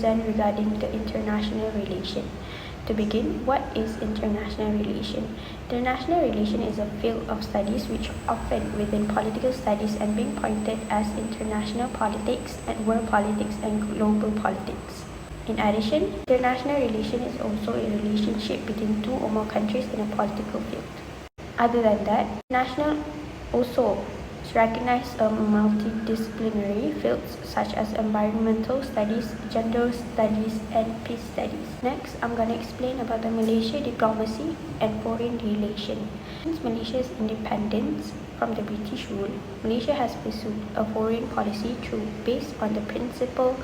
present regarding the international relation. To begin, what is international relation? International relation is a field of studies which often within political studies and being pointed as international politics and world politics and global politics. In addition, international relation is also a relationship between two or more countries in a political field. Other than that, national also recognize multidisciplinary fields such as environmental studies, gender studies, and peace studies. Next, I'm going to explain about the Malaysia diplomacy and foreign relation. Since Malaysia's independence from the British rule, Malaysia has pursued a foreign policy based on the principle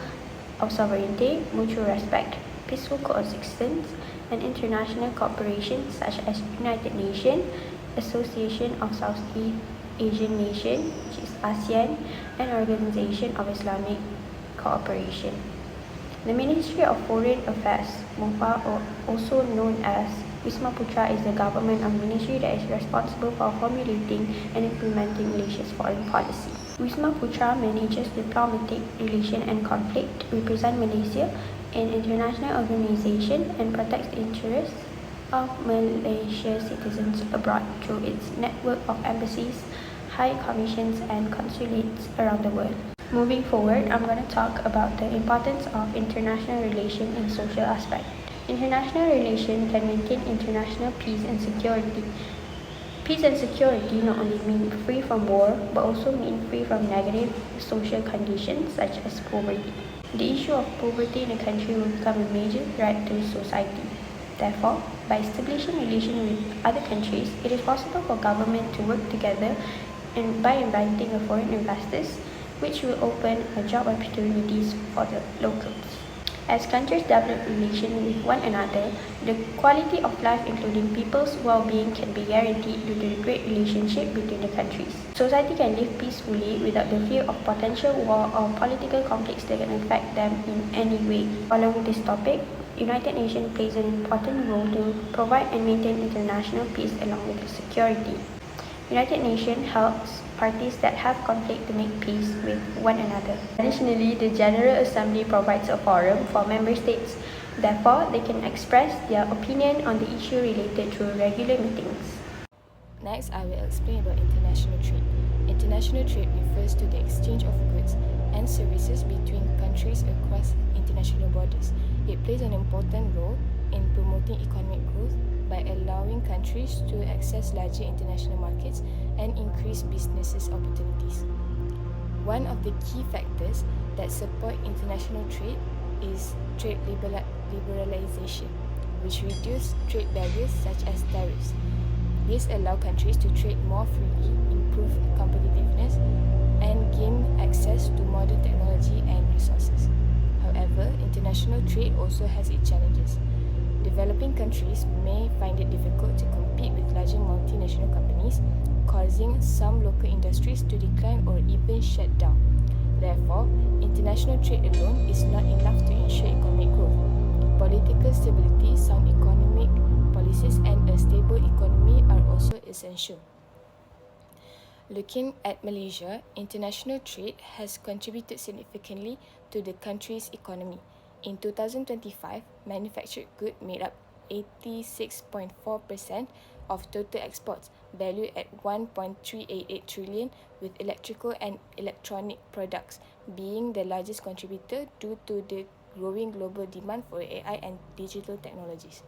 of sovereignty, mutual respect, peaceful coexistence, and international cooperation such as United Nations, Association of Southeast Asian Nations, which is ASEAN, and Organization of Islamic Cooperation. The Ministry of Foreign Affairs, MOFA, or also known as Wisma Putra, is the government of ministry that is responsible for formulating and implementing Malaysia's foreign policy. Wisma Putra manages diplomatic relation and conflict, represents Malaysia in international organizations, and protects the interests of Malaysia citizens abroad through its network of embassies, high commissions, and consulates around the world. Moving forward, I'm going to talk about the importance of international relation in social aspect. International relation can maintain international peace and security. Peace and security not only mean free from war, but also mean free from negative social conditions such as poverty. The issue of poverty in a country will become a major threat to society. Therefore, by establishing relations with other countries, it is possible for government to work together and by inviting foreign investors, which will open job opportunities for the locals. As countries develop relations with one another, the quality of life including people's well-being can be guaranteed due to the great relationship between the countries. Society can live peacefully without the fear of potential war or political conflicts that can affect them in any way. Following this topic, United Nations plays an important role to provide and maintain international peace along with security. United Nations helps parties that have conflict to make peace with one another. Additionally, the General Assembly provides a forum for member states. Therefore, they can express their opinion on the issue related through regular meetings. Next, I will explain about international trade. International trade refers to the exchange of goods and services between countries across international borders. It plays an important role in promoting economic growth by allowing countries to access larger international markets and increase business opportunities. One of the key factors that support international trade is trade liberalization, which reduces trade barriers such as tariffs. This allows countries to trade more freely, improve competitiveness, and gain access to modern technology and resources. However, international trade also has its challenges. Developing countries may find it difficult to compete with larger multinational companies, causing some local industries to decline or even shut down. Therefore, international trade alone is not enough to ensure economic growth. Political stability, sound economic policies, and a stable economy are also essential. Looking at Malaysia, international trade has contributed significantly to the country's economy. In 2025, manufactured goods made up 86.4% of total exports, valued at 1.388 trillion, with electrical and electronic products being the largest contributor due to the growing global demand for AI and digital technologies.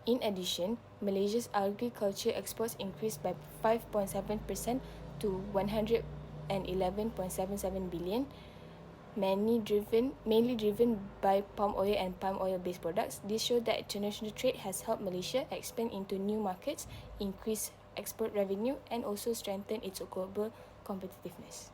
In addition, Malaysia's agriculture exports increased by 5.7% to 111.77 billion, mainly driven by palm oil and palm oil-based products. This shows that international trade has helped Malaysia expand into new markets, increase export revenue, and also strengthen its global competitiveness.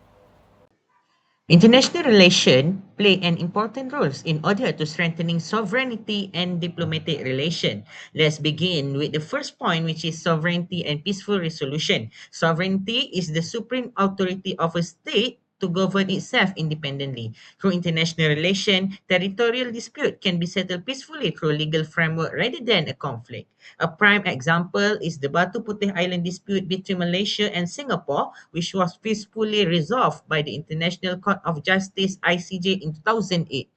International relations play an important role in order to strengthening sovereignty and diplomatic relation. Let's begin with the first point, which is sovereignty and peaceful resolution. Sovereignty is the supreme authority of a state to govern itself independently. Through international relation, territorial dispute can be settled peacefully through legal framework rather than a conflict. A prime example is the Batu Putih Island dispute between Malaysia and Singapore, which was peacefully resolved by the International Court of Justice (ICJ) in 2008.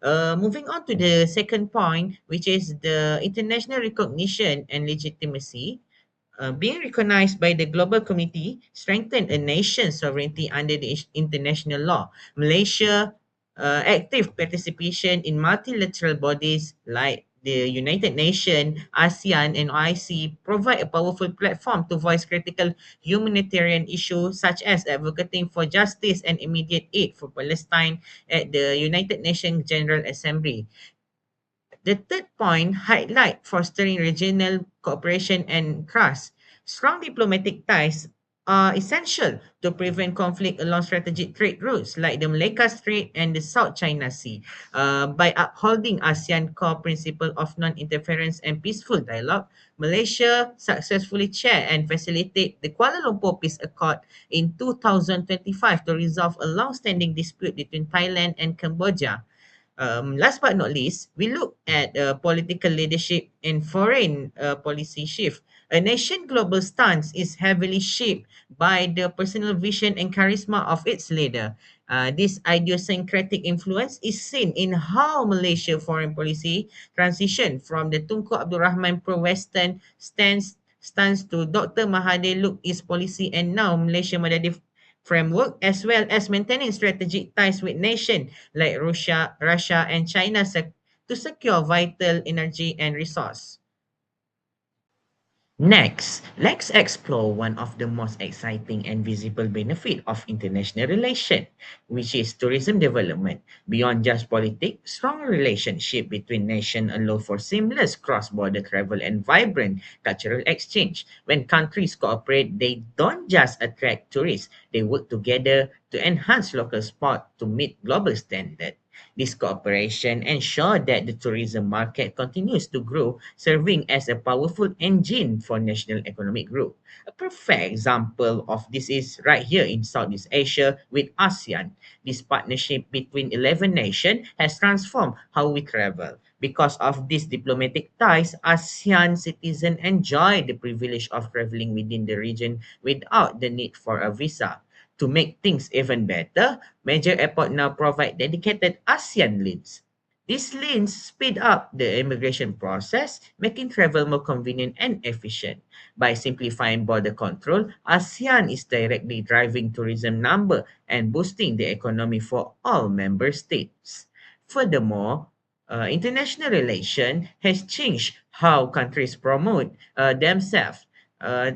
Moving on to the second point, which is the international recognition and legitimacy. Being recognized by the global community strengthen a nation's sovereignty under the international law. Malaysia active participation in multilateral bodies like the United Nations, ASEAN, and OIC provide a powerful platform to voice critical humanitarian issues such as advocating for justice and immediate aid for Palestine at the United Nations General Assembly. The third point highlight fostering regional cooperation and trust. Strong diplomatic ties are essential to prevent conflict along strategic trade routes like the Malacca Strait and the South China Sea. By upholding ASEAN core principle of non-interference and peaceful dialogue, Malaysia successfully chair and facilitate the Kuala Lumpur Peace Accord in 2025 to resolve a long-standing dispute between Thailand and Cambodia. Last but not least, we look at political leadership and foreign policy shift. A nation global stance is heavily shaped by the personal vision and charisma of its leader. This idiosyncratic influence is seen in how Malaysia foreign policy transitioned from the Tunku Abdul Rahman pro-Western stance to Dr. Mahathir look East policy, and now Malaysia Madadi framework, as well as maintaining strategic ties with nations like Russia and China to secure vital energy and resource. Next, let's explore one of the most exciting and visible benefit of international relation, which is tourism development. Beyond just politics, strong relationship between nations allow for seamless cross-border travel and vibrant cultural exchange. When countries cooperate, they don't just attract tourists, they work together to enhance local sport to meet global standards. This cooperation ensures that the tourism market continues to grow, serving as a powerful engine for national economic growth. A perfect example of this is right here in Southeast Asia with ASEAN. This partnership between 11 nations has transformed how we travel. Because of these diplomatic ties, ASEAN citizens enjoy the privilege of traveling within the region without the need for a visa. To make things even better, major airports now provide dedicated ASEAN lanes. These lanes speed up the immigration process, making travel more convenient and efficient. By simplifying border control, ASEAN is directly driving tourism number and boosting the economy for all member states. Furthermore, international relation has changed how countries promote themselves.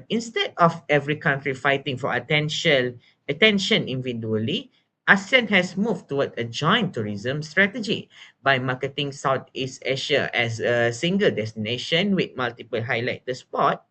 Instead of every country fighting for attention individually, ASEAN has moved toward a joint tourism strategy by marketing Southeast Asia as a single destination with multiple highlighted spots.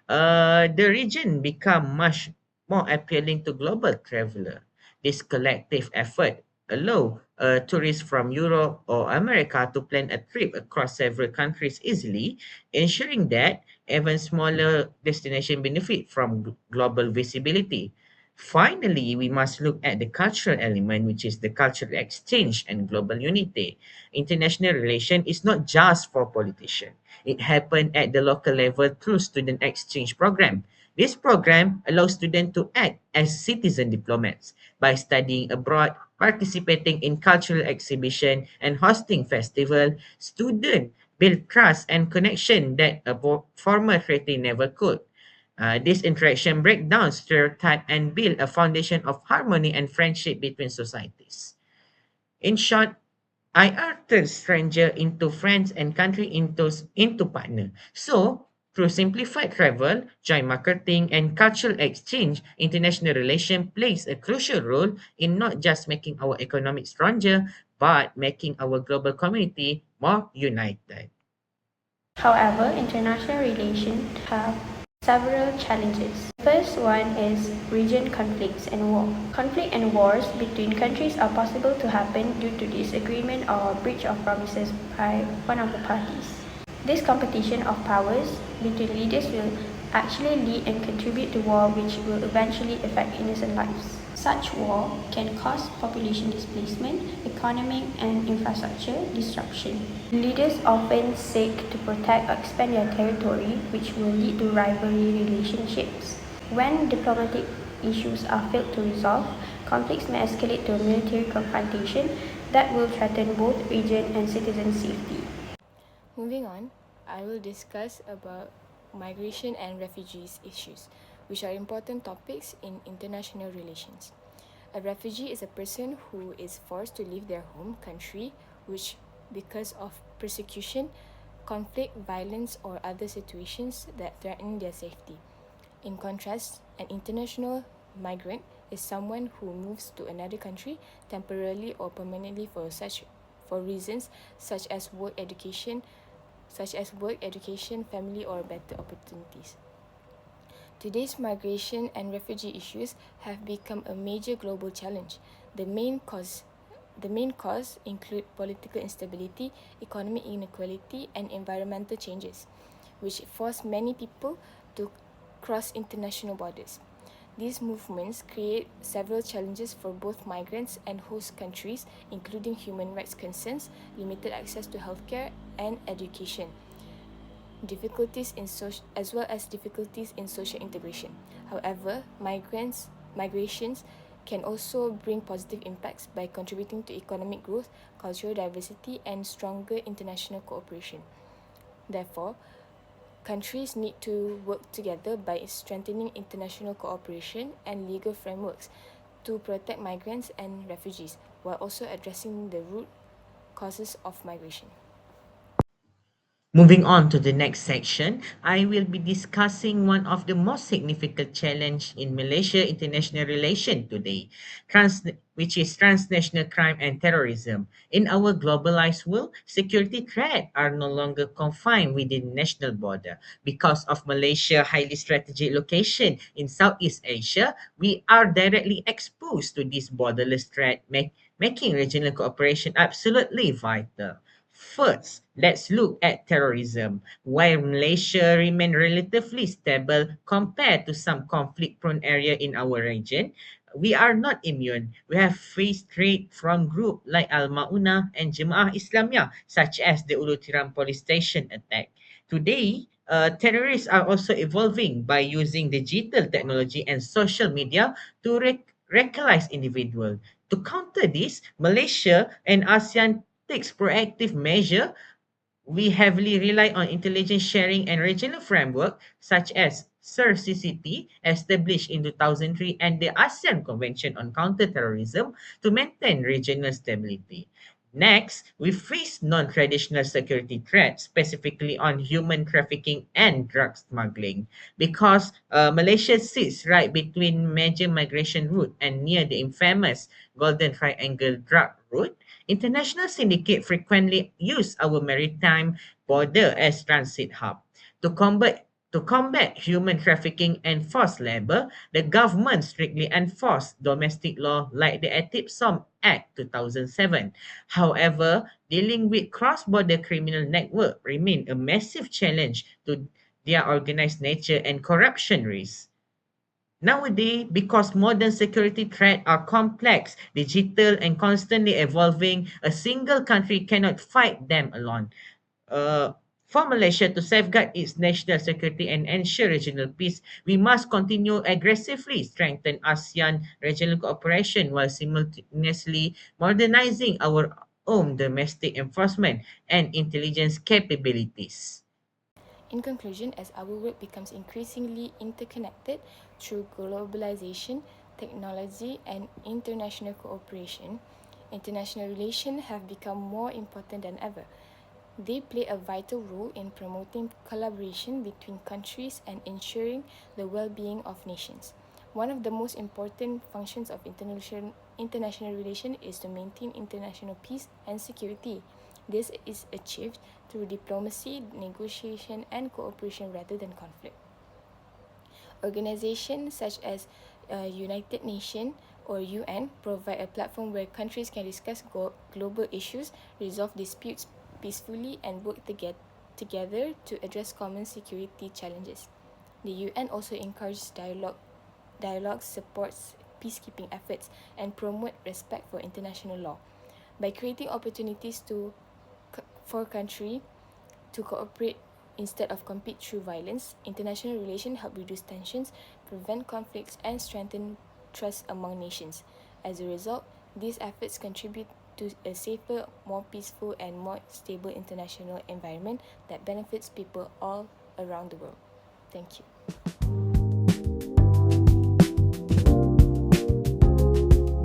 The region become much more appealing to global traveler. This collective effort allow tourists from Europe or America to plan a trip across several countries easily, ensuring that even smaller destination benefit from global visibility. Finally, we must look at the cultural element, which is the cultural exchange and global unity. International relation is not just for politicians. It happened at the local level through student exchange program. This program allows students to act as citizen diplomats by studying abroad, participating in cultural exhibition, and hosting festival. Students build trust and connection that a former treaty never could. This interaction break down stereotype and build a foundation of harmony and friendship between societies. In short, I turn stranger into friends and country into partner. So, through simplified travel, joint marketing, and cultural exchange, international relation plays a crucial role in not just making our economic stronger, but making our global community more united. However, international relations have several challenges. The first one is region conflicts and war. Conflict and wars between countries are possible to happen due to disagreement or breach of promises by one of the parties. This competition of powers between leaders will actually lead and contribute to war, which will eventually affect innocent lives. Such war can cause population displacement, economic and infrastructure disruption. Leaders often seek to protect or expand their territory, which will lead to rivalry relationships. When diplomatic issues are failed to resolve, conflicts may escalate to a military confrontation. that will threaten both region and citizen safety. Moving on, I will discuss about migration and refugees issues, which are important topics in international relations. A refugee is a person who is forced to leave their home country, which because of persecution, conflict, violence, or other situations that threaten their safety. In contrast, an international migrant is someone who moves to another country temporarily or permanently for reasons such as work, education, family, or better opportunities. Today's migration and refugee issues have become a major global challenge. The main cause include political instability, economic inequality, and environmental changes, which force many people to cross international borders. These movements create several challenges for both migrants and host countries, including human rights concerns, limited access to healthcare and education, as well as difficulties in social integration. However, migrations can also bring positive impacts by contributing to economic growth, cultural diversity, and stronger international cooperation. Therefore, countries need to work together by strengthening international cooperation and legal frameworks to protect migrants and refugees, while also addressing the root causes of migration. Moving on to the next section, I will be discussing one of the most significant challenge in Malaysia international relation today, which is transnational crime and terrorism. In our globalized world, security threats are no longer confined within national border. Because of Malaysia's highly strategic location in Southeast Asia, we are directly exposed to this borderless threat, making regional cooperation absolutely vital. First, let's look at terrorism. While Malaysia remains relatively stable compared to some conflict-prone area in our region, we are not immune. We have faced threat from groups like Al-Maunah and Jemaah Islamiyah, such as the Ulu Tiram police station attack. Today, terrorists are also evolving by using digital technology and social media to radicalize individuals. To counter this, Malaysia and ASEAN takes proactive measure. We heavily rely on intelligence sharing and regional framework such as CCT established in 2003 and the ASEAN Convention on Counterterrorism to maintain regional stability. Next, we face non-traditional security threats, specifically on human trafficking and drug smuggling. Because Malaysia sits right between major migration route and near the infamous Golden Triangle drug route, international syndicate frequently use our maritime border as transit hub. To combat human trafficking and forced labor, the government strictly enforced domestic law like the Etipsom Act 2007. However, dealing with cross-border criminal network remain a massive challenge to their organized nature and corruption risks. Nowadays, because modern security threats are complex, digital, and constantly evolving, a single country cannot fight them alone. Uh, for Malaysia to safeguard its national security and ensure regional peace, we must continue aggressively strengthen ASEAN regional cooperation while simultaneously modernizing our own domestic enforcement and intelligence capabilities. In conclusion, as our world becomes increasingly interconnected through globalization, technology, and international cooperation, international relations have become more important than ever. They play a vital role in promoting collaboration between countries and ensuring the well-being of nations. One of the most important functions of international relation is to maintain international peace and security. This is achieved through diplomacy, negotiation, and cooperation rather than conflict. Organizations such as United Nations or UN provide a platform where countries can discuss global issues, resolve disputes peacefully, and work together to address common security challenges. The UN also encourages dialogue supports peacekeeping efforts, and promote respect for international law. By creating opportunities for countries to cooperate instead of compete through violence, international relations help reduce tensions, prevent conflicts, and strengthen trust among nations. As a result, these efforts contribute to a safer, more peaceful, and more stable international environment that benefits people all around the world. Thank you.